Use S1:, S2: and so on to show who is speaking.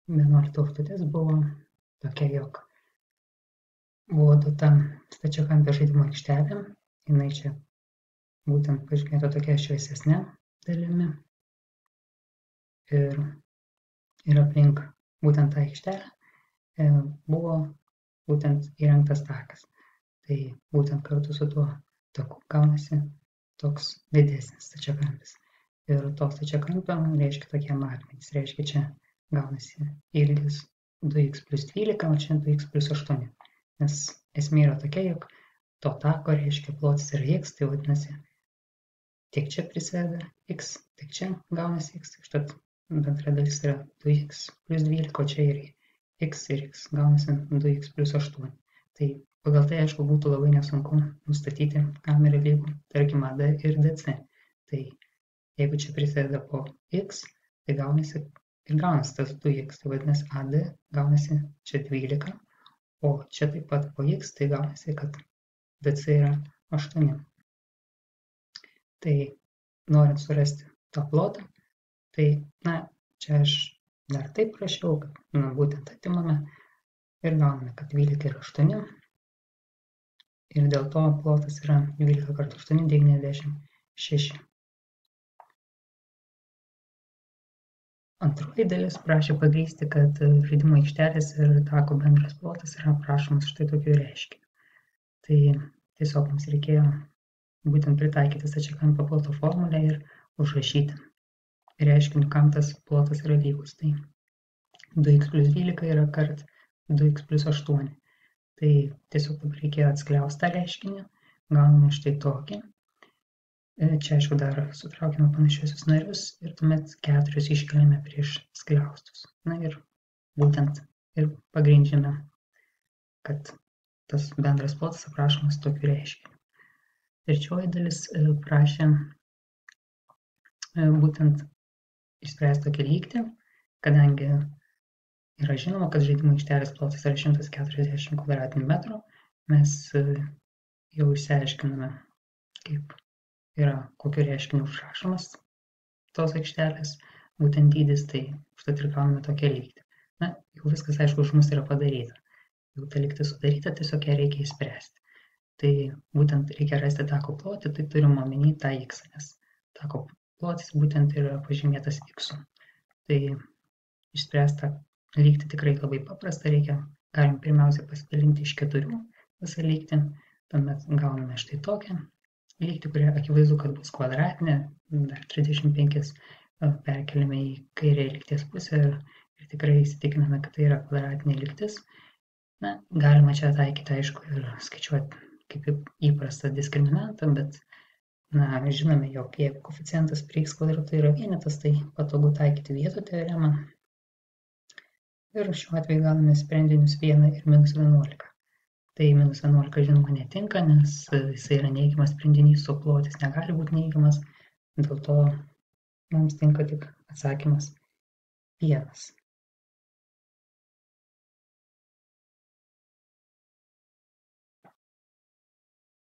S1: 11 užduotis buvo tokia, jog buvo duota stačiakampio žaidimo aikštelė, jinai čia būtent pažymėta tokia šviesesnė dalimi ir aplink būtent tą aikštelę buvo būtent įrengtas takas. Tai būtent kartu su tuo taku gaunasi toks didesnis stačiakampis. Ir to stačiakampio reiškia tokie matmenys. Reiškia, čia gaunasi ilgis 2x plus 12, o čia 2x plus 8. Nes esmė yra tokia, jog to tako reiškia plotis yra x, tai vadinasi, tiek čia prisideda x, tiek čia gaunasi x. Štat bendra dalis yra 2x plus 12, o čia ir x ir x gaunasi 2x plus 8. Tai pagal tai, aišku, būtų labai nesunku nustatyti, kam yra lygu, tarkim, AD ir DC. Tai jeigu čia prisideda po x, tai gaunasi tas 2x, tai vadinasi AD gaunasi čia 12, o čia taip pat po x, tai gaunasi, kad DC yra 8. Tai norint surasti tą plotą, tai, čia aš dar taip rašiau, kad, būtent atimame ir gauname, kad 12 yra 8. Ir dėl to plotas yra 12 kartų 8, 96. Antroji dalis prašė pagrįsti, kad žaidimo aikštelės ir tako bendras plotas yra aprašomas štai tokiu reiškiniu. Tai tiesiog mums reikėjo būtent pritaikyti stačiakampio ploto formulę ir užrašyti reiškiniu, kam tas plotas yra lygus. Tai 2x plus 12 yra kart 2x plus 8. Tai tiesiog dabar reikėjo atskliausti tą reiškinį, gauname štai tokį. Čia, aišku, dar sutraukime panašiuosius narius ir tuomet 4 iškeliame prieš skliaustus. Ir būtent ir pagrindžiame, kad tas bendras plotas aprašomas tokiu reiškiniu. Trečioji dalis prašė būtent išspręsti tokią lygtį, kadangi yra žinoma, kad žaidimo aikštelės plotas yra 140 m², mes jau išsiaiškiname, kaip yra kokiu reiškiniu užrašomas tos aikštelės, būtent dydis, tai užtat ir gauname tokią lygtį. Jau viskas, aišku, už mus yra padaryta. Jau ta lygtis sudaryta, tiesiog ją reikia įspręsti. Tai būtent reikia rasti tako plotį, tai turim omeny tą x, nes tako plotis būtent yra pažymėtas x. Tai išspręsti tą lygtį tikrai labai paprasta, galim pirmiausia pasidalinti iš 4 visą lygtį, tuomet gauname štai tokią lygtį, kurie akivaizdu, kad bus kvadratinė, dar 35 perkeliame į kairę lygties pusę ir tikrai įsitikiname, kad tai yra kvadratinė lygtis. Galima čia taikyti, aišku, ir skaičiuoti kaip įprastą diskriminantą, bet žinome, jog jeigu koeficientas prie x kvadrato yra vienetas, tai patogu taikyti vietų teoremą. Ir šiuo atveju gauname sprendinius 1 ir minus 11. Tai minus 11 žinoma netinka, nes jisai yra neigiamas sprendinys, o plotis negali būti neigiamas, dėl to mums tinka tik atsakymas 1.